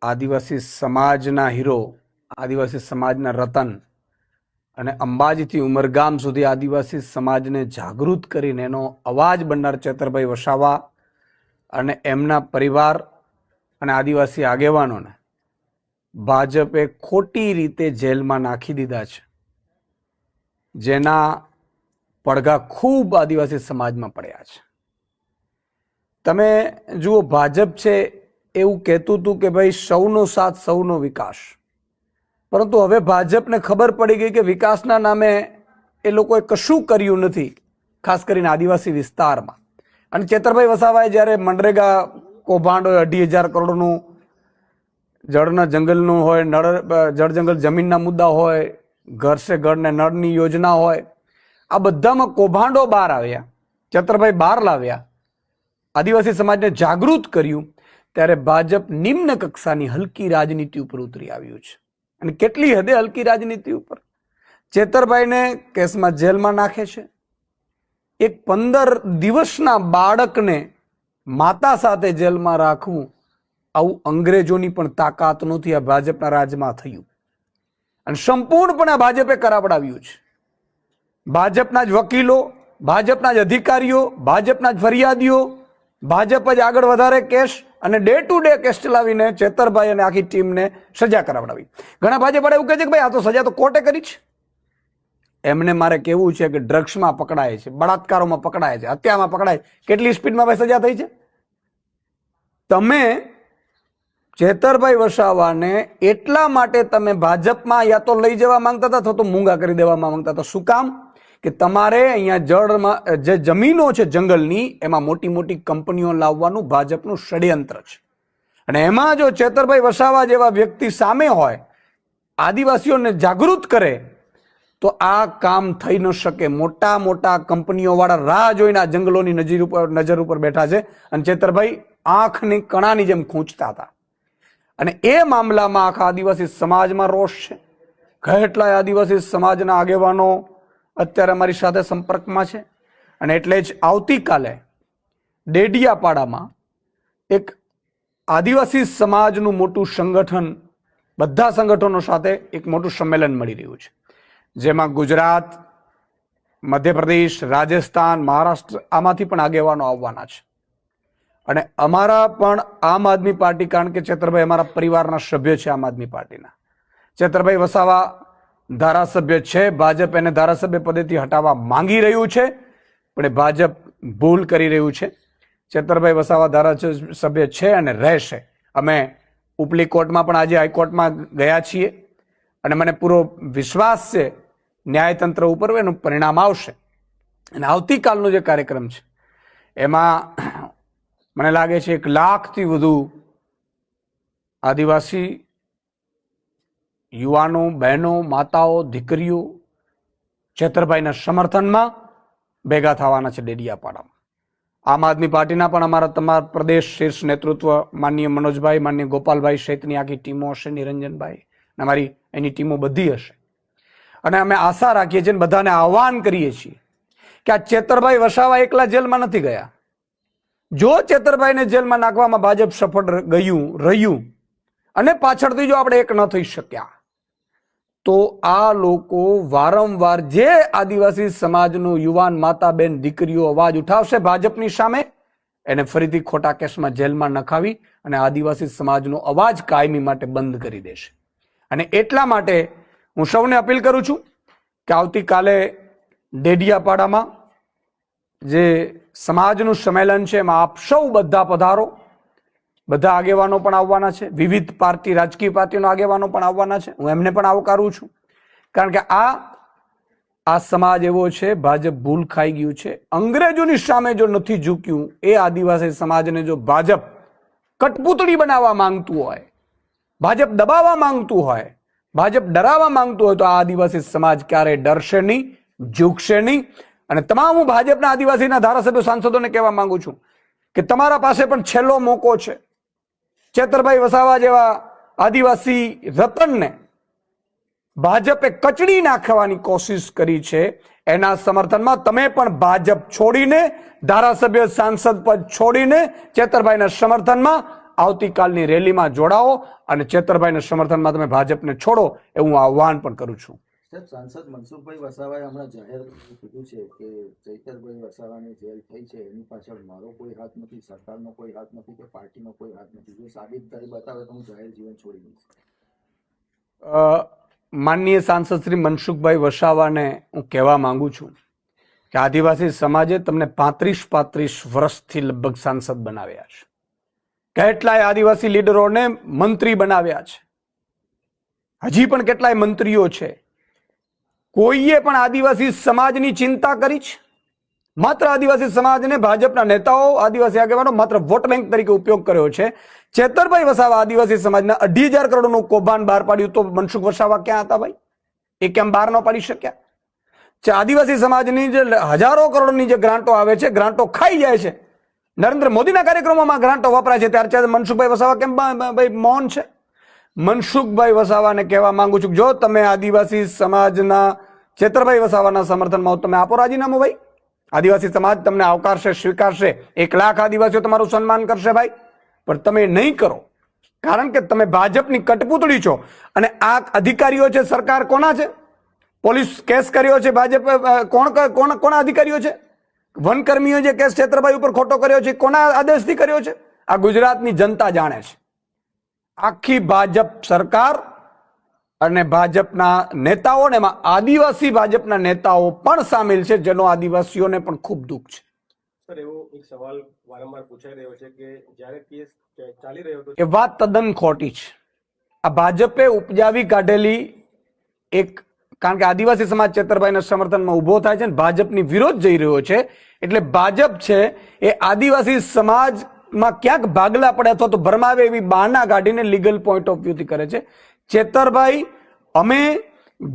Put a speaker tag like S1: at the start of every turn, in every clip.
S1: આદિવાસી સમાજના હીરો, આદિવાસી સમાજના રતન અને અંબાજીથી ઉમરગામ સુધી આદિવાસી સમાજને જાગૃત કરીને એનો અવાજ બનનાર ચેતરભાઈ વસાવા અને એમના પરિવાર અને આદિવાસી આગેવાનોને ભાજપે ખોટી રીતે જેલમાં નાખી દીધા છે, જેના પડઘા ખૂબ આદિવાસી સમાજમાં પડ્યા છે. તમે જુઓ, ભાજપ છે એવું કહેતું હતું કે ભાઈ સૌનો સાથ સૌનો વિકાસ, પરંતુ હવે ભાજપને ખબર પડી ગઈ કે વિકાસના નામે એ લોકોએ કશું કર્યું નથી, ખાસ કરીને આદિવાસી વિસ્તારમાં. અને ચેતરભાઈ વસાવાએ જ્યારે મનરેગા કૌભાંડ હોય, 2,500 કરોડનું જળના જંગલનું હોય, જળ જંગલ જમીનના મુદ્દા હોય, ઘર સે ઘર ને નળની યોજના હોય, આ બધામાં કૌભાંડો બહાર આવ્યા, ચેતરભાઈ બહાર લાવ્યા, આદિવાસી સમાજને જાગૃત કર્યું, ત્યારે ભાજપ નિમ્ન કક્ષાની હલકી રાજનીતિ ઉપર ઉતરી આવ્યું છે. અને કેટલી હદે હલકી રાજનીતિ ઉપર? ચેતરભાઈને કેસમાં જેલમાં નાખે છે. એક 15 દિવસના બાળકને માતા સાથે જેલમાં રાખવું, આવું અંગ્રેજોની પણ તાકાત નહોતી, આ ભાજપના રાજમાં થયું. અને સંપૂર્ણપણે ભાજપે કરાવડાવ્યું છે. ભાજપના જ વકીલો, ભાજપના જ અધિકારીઓ, ભાજપના જ ફરિયાદીઓ, ભાજપ જ આગળ વધારે કેસ અને ડે ટુ ડે કેસ ચલાવીને ચેતરભાઈ અને આખી ટીમને સજા કરાવડાવી. ઘણા ભાજપ એવું કહે છે કે ભાઈ આ તો સજા તો કોર્ટે કરી છે. એમને મારે કેવું છે કે ડ્રગ્સમાં પકડાય છે, બળાત્કારોમાં પકડાય છે, હત્યામાં પકડાય, કેટલી સ્પીડમાં ભાઈ સજા થઈ છે? તમે ચેતરભાઈ વસાવાને એટલા માટે તમે ભાજપમાં યા તો લઈ જવા માંગતા હતા અથવા તો મૂંગા કરી દેવા માંગતા હતા. શું કામ? કે તમારે અહીંયા જળમાં જે જમીનો છે જંગલની, એમાં મોટી મોટી કંપનીઓ લાવવાનું ભાજપનું ષડયંત્ર છે. અને એમાં જો ચેતરભાઈ વસાવા જેવા વ્યક્તિ સામે હોય, આદિવાસીઓને જાગૃત કરે, તો આ કામ થઈ ન શકે. મોટા મોટા કંપનીઓ વાળા રાહ જોઈને આ જંગલોની નજર ઉપર બેઠા છે અને ચેતરભાઈ આંખની કણાની જેમ ખૂંચતા હતા. અને એ મામલામાં આખા આદિવાસી સમાજમાં રોષ છે. કેટલાય આદિવાસી સમાજના આગેવાનો અત્યારે અમારી સાથે સંપર્કમાં છે. અને એટલે જ આવતીકાલે ડેડિયાપાડામાં એક આદિવાસી સમાજનું મોટું સંગઠન, બધા સંગઠનો સાથે એક મોટું સંમેલન મળી રહ્યું છે, જેમાં ગુજરાત, મધ્યપ્રદેશ, રાજસ્થાન, મહારાષ્ટ્ર, આમાંથી પણ આગેવાનો આવવાના છે. અને અમારા પણ આમ આદમી પાર્ટી, કારણ કે ચેતરભાઈ અમારા પરિવારના સભ્ય છે આમ આદમી પાર્ટીના. ચેતરભાઈ વસાવા ધારાસભ્ય છે, ભાજપ એને ધારાસભ્ય પદેથી હટાવવા માંગી રહ્યું છે, પણ એ ભાજપ ભૂલ કરી રહ્યું છે. ચેતરભાઈ વસાવા ધારાસભ્ય છે અને રહેશે. અમે ઉપલી કોર્ટમાં પણ આજે હાઈકોર્ટમાં ગયા છીએ અને મને પૂરો વિશ્વાસ છે ન્યાયતંત્ર ઉપર એનું પરિણામ આવશે. અને આવતીકાલનો જે કાર્યક્રમ છે એમાં મને લાગે છે 1 લાખથી વધુ આદિવાસી યુવાનો, બહેનો, માતાઓ, દીકરીઓ ચેતરભાઈના સમર્થનમાં ભેગા થવાના છે ડેડિયાપાડામાં. આમ આદમી પાર્ટીના પણ અમારા તમારા પ્રદેશ શીર્ષ નેતૃત્વ, માનનીય મનોજભાઈ, માનનીય ગોપાલભાઈ સહિતની આખી ટીમો હશે, નિરંજનભાઈ, અમારી એની ટીમો બધી હશે. અને અમે આશા રાખીએ છીએ, બધાને આહ્વાન કરીએ છીએ કે આ ચેતરભાઈ વસાવા એકલા જેલમાં નથી ગયા. જો ચેતરભાઈને જેલમાં નાખવામાં ભાજપ સફળ રહ્યું અને પાછળથી જો આપણે એક ન થઈ શક્યા, તો આ લોકો વારંવાર જે આદિવાસી સમાજનું યુવાન, માતા, બેન, દીકરીઓ અવાજ ઉઠાવશે ભાજપની સામે, એને ફરીથી ખોટા કેસમાં જેલમાં નખાવી અને આદિવાસી સમાજનો અવાજ કાયમી માટે બંધ કરી દેશે. અને એટલા માટે હું સૌને અપીલ કરું છું કે આવતીકાલે ડેડિયાપાડામાં જે સમાજનું સંમેલન છે એમાં આપ સૌ બધા પધારો. બધા આગેવાનો પણ આવવાના છે, વિવિધ પાર્ટી, રાજકીય પાર્ટીના આગેવાનો પણ આવવાના છે. હું એમને પણ આવકારું છું, કારણ કે આ સમાજ એવો છે, ભાજપ ભૂલ ખાઈ ગયું છે. અંગ્રેજોની સામે જો નથી ઝૂક્યું, એ આદિવાસી સમાજને જો ભાજપ કઠપૂતળી બનાવવા માંગતું હોય, ભાજપ દબાવવા માંગતું હોય, ભાજપ ડરાવવા માંગતું હોય, તો આ આદિવાસી સમાજ ક્યારેય ડરશે નહીં, ઝૂકશે નહીં. અને તમામ હું ભાજપના આદિવાસીના ધારાસભ્યો, સાંસદોને કહેવા માંગુ છું કે તમારા પાસે પણ છેલ્લો મોકો છે. ચેતરભાઈ વસાવા જેવા આદિવાસી રતનને ભાજપે કચડી નાખવાની કોશિશ કરી છે, એના સમર્થનમાં તમે પણ ભાજપ છોડીને, ધારાસભ્ય, સાંસદ પદ છોડીને ચેતરભાઈના સમર્થનમાં આવતીકાલની રેલીમાં જોડાઓ અને ચેતરભાઈના સમર્થનમાં તમે ભાજપને છોડો એવું આહ્વાન પણ કરું છું.
S2: સાહેબ, સાંસદ મનસુખભાઈ વસાવાએ હમણાં જાહેર કીધું છે કે ચૈતરભાઈ વસાવાની જેલ થઈ છે એની પાછળ મારો કોઈ હાથ નથી, સરકારનો કોઈ હાથ નથી કે પાર્ટીનો કોઈ હાથ નથી. જો સાબિત કરી બતાવે તો હું જાહેર જીવન છોડી દઈશ.
S1: માનનીય સાંસદ શ્રી મનસુખભાઈ વસાવાને હું કહેવા માંગુ છું કે આદિવાસી સમાજે તમને 35 વર્ષથી લગભગ સાંસદ બનાવ્યા છે. કેટલાય આદિવાસી લીડરોને મંત્રી બનાવ્યા છે. હજી પણ કેટલાય મંત્રીઓ છે. કોઈએ પણ આદિવાસી સમાજની ચિંતા કરી છે? માત્ર આદિવાસી સમાજને ભાજપના નેતાઓ, આદિવાસી આગેવાનો માત્ર વોટ બેંક તરીકે ઉપયોગ કર્યો છે. ચેતરભાઈ વસાવા આદિવાસી સમાજના 2,500 કરોડનું કૌભાંડ બહાર પાડ્યું તો મનસુખ વસાવા ક્યાં હતા ભાઈ? એ કેમ બહાર ન પાડી શક્યા? આદિવાસી સમાજની જે હજારો કરોડની જે ગ્રાન્ટો આવે છે, ગ્રાન્ટો ખાઈ જાય છે. નરેન્દ્ર મોદીના કાર્યક્રમોમાં ગ્રાન્ટો વપરાય છે, ત્યારે મનસુખભાઈ વસાવા કેમ ભાઈ મૌન છે? મનસુખભાઈ વસાવાને કહેવા માંગુ છું, જો તમે આદિવાસી સમાજના ચેતરભાઈ વસાવાના સમર્થનમાં તમે આપો રાજીનામું ભાઈ. આદિવાસી સમાજ તમને આવકારશે, સ્વીકારશે. 1 લાખ આદિવાસીઓ તમારું સન્માન કરશે ભાઈ. પણ તમે નહીં કરો, કારણ કે તમે ભાજપની કટપુતળી છો. અને આ અધિકારીઓ છે, સરકાર કોના છે? પોલીસ કેસ કર્યો છે ભાજપ, કોના અધિકારીઓ છે? વનકર્મીઓ જે કેસ ચેતરભાઈ ઉપર ખોટો કર્યો છે, કોના આદેશથી કર્યો છે? આ ગુજરાતની જનતા જાણે છે. આખી ભાજપ સરકાર અને ભાજપના નેતાઓ, ને એમાં આદિવાસી ભાજપના નેતાઓ પણ સામેલ છે, જેનો આદિવાસીઓને પણ ખૂબ દુઃખ છે.
S3: સર, એવો એક સવાલ વારંવાર પૂછાઈ રહ્યો છે કે જ્યારે કેસ ચાલી રહ્યો હતો
S1: એ વાત તદ્દન ખોટી છે. આ ભાજપે ઉપજાવી કાઢેલી એક, કારણ કે આદિવાસી સમાજ ચેતરભાઈના સમર્થનમાં ઉભો થાય છે ને ભાજપની વિરોધ જઈ રહ્યો છે, એટલે ભાજપ છે એ આદિવાસી સમાજમાં ક્યાંક ભાગલા પડે અથવા તો ભરમાવે એવી બહાના કાઢીને લીગલ પોઈન્ટ ઓફ વ્યૂથી કરે છે. ચેતરભાઈ, અમે,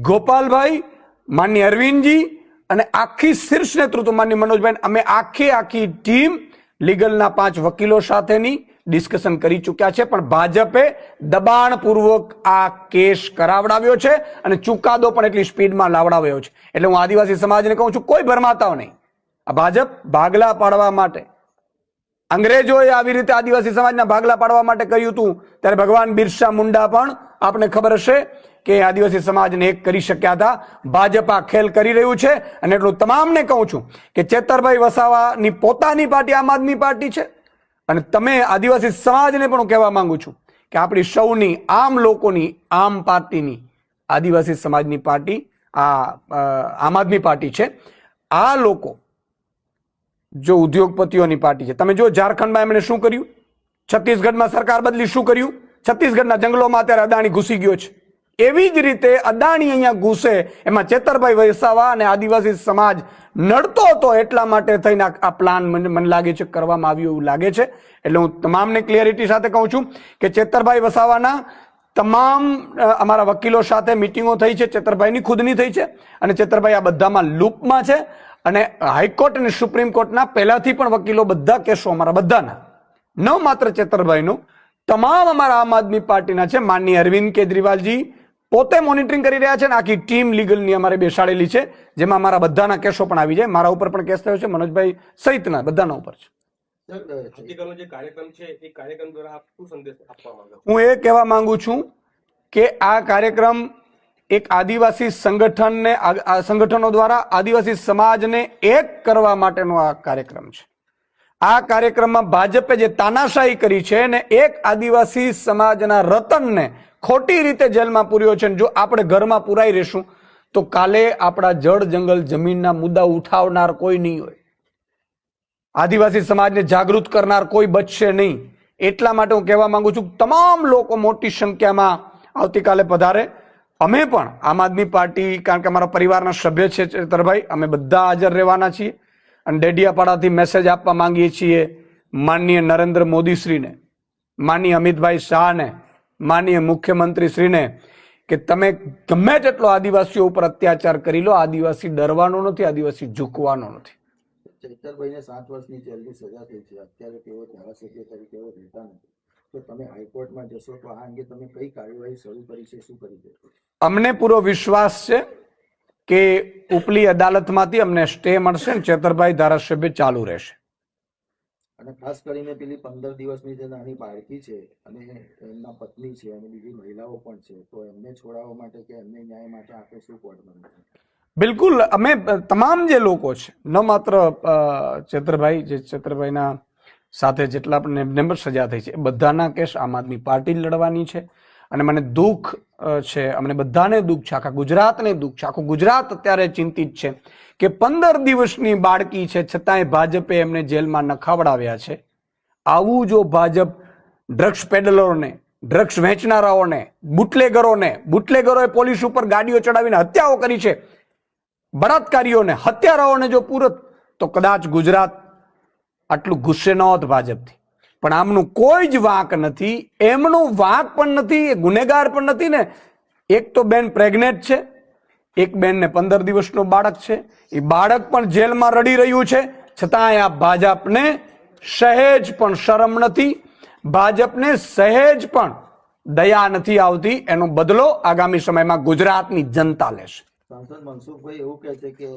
S1: ગોપાલભાઈ, માનની અરવિંદજી અને આખી શીર્ષ નેતૃત્વ માનની મનોજભાઈ, અમે આખી ટીમ લીગલના 5 વકીલો સાથેની ડિસ્કશન કરી ચૂક્યા છે. પણ ભાજપે દબાણપૂર્વક આ કેસ કરાવડાવ્યો છે અને ચુકાદો પણ એટલી સ્પીડમાં લાવડાવ્યો છે. એટલે હું આદિવાસી સમાજને કહું છું, કોઈ ભરમાતાઓ નહીં. આ ભાજપ ભાગલા પાડવા માટે, અંગ્રેજોએ આવી રીતે આદિવાસી સમાજના ભાગલા પાડવા માટે કર્યું હતું, ત્યારે ભગવાન બિરસા મુંડા પણ આપને ખબર હશે કે આદિવાસી સમાજને એક કરી શક્યા હતા. ભાજપ આ ખેલ કરી રહ્યું છે. અને એટલું તમામને કહું છું કે ચેતરભાઈ વસાવાની પોતાની પાર્ટી આમ આદમી પાર્ટી છે. અને તમે આદિવાસી સમાજને પણ કહેવા માંગુ છું કે આપણી સૌની, આમ લોકોની, આમ પાર્ટીની, આદિવાસી સમાજની પાર્ટી આમ આદમી પાર્ટી છે. આ લોકો જો ઉદ્યોગપતિઓની પાર્ટી છે. તમે જો ઝારખંડમાં એમણે શું કર્યું, છત્તીસગઢમાં સરકાર બદલી શું કર્યું, છત્તીસગઢના જંગલોમાં અત્યારે અદાણી ઘૂસી ગયો છે. એવી જ રીતે અદાણી અહીંયા ઘૂસે, એમાં ચેતરભાઈ વસાવા અને આદિવાસી સમાજ નડતો હતો, એટલા માટે થઈને આ પ્લાન મને લાગે છે કરવામાં આવ્યું એવું લાગે છે. એટલે હું તમામને ક્લિયરિટી સાથે કહું છું કે ચેતરભાઈ વસાવાના તમામ અમારા વકીલો સાથે મિટિંગો થઈ છે, ચેતરભાઈની ખુદની થઈ છે. અને ચેતરભાઈ આ બધામાં લૂપમાં છે. અને હાઈકોર્ટ અને સુપ્રીમ કોર્ટના પહેલાથી પણ વકીલો, બધા કેસો અમારા બધાના, ન માત્ર ચેતરભાઈનો, તમામ અમારા આમ આદમી પાર્ટીના છે. માનનીય અરવિંદ કેજરીવાલજી પોતે મોનિટરિંગ કરી રહ્યા છે અને આખી ટીમ લીગલની અમારે બેસાડેલી છે, જેમાં અમારા બધાના કેસો પણ આવી જાય. મારા ઉપર પણ કેસ થયો છે, મનોજભાઈ સહિતના બધાના ઉપર છે.
S3: આવતીકાલનો જે કાર્યક્રમ છે એ કાર્યક્રમ દ્વારા આપ શું સંદેશ આપવા માંગો છો?
S1: હું એ કહેવા માંગુ છું કે આ કાર્યક્રમ એક આદિવાસી સંગઠનો દ્વારા આદિવાસી સમાજને એક કરવા માટેનો આ કાર્યક્રમ છે. આ કાર્યક્રમમાં ભાજપે જે તાનાશાહી કરી છે ને એક આદિવાસી સમાજના રતનને ખોટી રીતે જેલમાં પૂર્યો છે. જો આપણે ઘરમાં પુરાઈ રહેશું તો કાલે આપણા જળ, જંગલ, જમીનના મુદ્દા ઉઠાવનાર કોઈ નહીં હોય. આદિવાસી સમાજને જાગૃત કરનાર કોઈ બચશે નહીં. એટલા માટે હું કહેવા માંગુ છું, તમામ લોકો મોટી સંખ્યામાં આવતીકાલે પધારે. અમે પણ આમ આદમી પાર્ટી, કારણ કે અમારા પરિવારના સભ્ય છે ચેતરભાઈ, અમે બધા હાજર રહેવાના છીએ. અને ડેડિયાપાડાથી મેસેજ આપવા માંગીએ છીએ માનનીય નરેન્દ્ર મોદી શ્રીને, માનનીય અમિતભાઈ શાહને, માનનીય મુખ્યમંત્રી શ્રીને કે તમે ગમે તેટલો આદિવાસીઓ ઉપર અત્યાચાર કરી લો, આદિવાસી ડરવાનો નથી, આદિવાસી ઝૂકવાનો નથી.
S2: ચૈતરભાઈને 7 વર્ષની જેલની સજા થઈ છે. અત્યારે તેઓ ધારાસભ્ય તરીકે રહેતા નથી. તો તમે હાઈકોર્ટમાં જશો તો આ અંગે તમે કઈ કાર્યવાહી શરૂ કરી છે, શું કરી દેશો?
S1: અમને પૂરો વિશ્વાસ છે કે ઉપલી અદાલતમાંથી અમને સ્ટે મળશે ને ચેતરભાઈ ધારાસભ્ય ચાલુ રહેશે.
S2: અને ખાસ કરીને પેલી 15 દિવસની જે નાની બાળકી છે અને એમના પત્ની છે અને બીજી મહિલાઓ પણ છે, તો એમને છોડાવવા માટે કે એમને ન્યાય માટે આપણે શું કોર્ટમાં
S1: બિલકુલ, અમે તમામ જે લોકો છે, ન માત્ર ચેતરભાઈના સાથે જેટલા પણ એમને પણ સજા થઈ છે એ બધાના કેસ આમ આદમી પાર્ટી લડવાની છે. અને મને દુઃખ છે, અમને બધાને દુઃખ છે, આખા ગુજરાતને દુઃખ છે. આખું ગુજરાત અત્યારે ચિંતિત છે કે 15 દિવસની બાળકી છે છતાંય ભાજપે એમને જેલમાં નખાવડાવ્યા છે. આવું જો ભાજપ ડ્રગ્સ પેડલરોને, ડ્રગ્સ વેચનારાઓને, બુટલેગરોએ પોલીસ ઉપર ગાડીઓ ચડાવીને હત્યાઓ કરી છે, બળાત્કારીઓને, હત્યારાઓને જો પૂરત તો કદાચ ગુજરાત આટલું ગુસ્સે ન હોત ભાજપથી. પણ આમનું કોઈ જ વાંક નથી, એમનું વાંક પણ નથી, એ ગુનેગાર પણ નથી ને. એક તો બેન પ્રેગ્નેન્ટ છે, એક બેનને 15 દિવસનું બાળક છે, એ બાળક પણ જેલમાં રડી રહ્યું છે, છતાંય આ ભાજપને સહેજ પણ શરમ નથી, ભાજપને સહેજ પણ દયા નથી આવતી. એનો બદલો આગામી સમયમાં ગુજરાતની જનતા લેશે.
S2: સાંસદ મનસુખભાઈ એવું કહે છે કે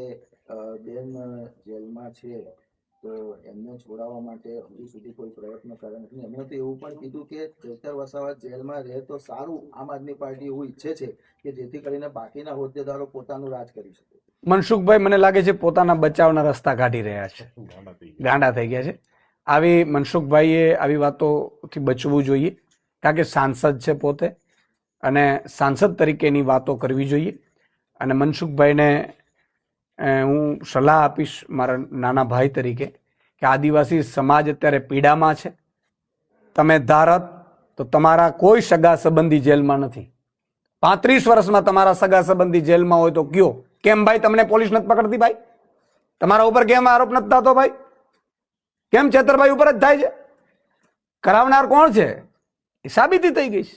S2: બેન જેલમાં છે તો એમને છોડાવવા માટે હજુ સુધી કોઈ પ્રયત્ન કર્યા નથી. એમણે તો એવું પણ કીધું કે ચૈતર વસાવા જેલમાં રહે તો સારું, આમ આદમી પાર્ટી એવું ઈચ્છે છે કે જેથી કરીને બાકીના હોદ્દેદારો પોતાનું રાજ કરી શકે.
S1: મનસુખભાઈ મને લાગે છે પોતાના બચાવના રસ્તા કાઢી રહ્યા છે, ગાંડા થઈ ગયા છે. આવી મનસુખભાઈએ આવી વાતોથી બચવું જોઈએ, કારણ કે સાંસદ છે પોતે અને સાંસદ તરીકેની વાતો કરવી જોઈએ. અને મનસુખભાઈને હું સલાહ આપીશ મારા નાના ભાઈ તરીકે કે આદિવાસી સમાજ અત્યારે પીડામાં છે. તમે ધારત તો તમારા કોઈ સગા સંબંધી જેલમાં નથી. 35 વર્ષમાં તમારા સગા સંબંધી જેલમાં હોય તો કયો કેમ ભાઈ તમને પોલીસ નથી પકડતી? ભાઈ તમારા ઉપર કેમ આરોપ નથી થતો? ભાઈ કેમ ચેતરભાઈ ઉપર જ થાય છે? કરાવનાર કોણ છે એ સાબિતી થઈ ગઈ છે.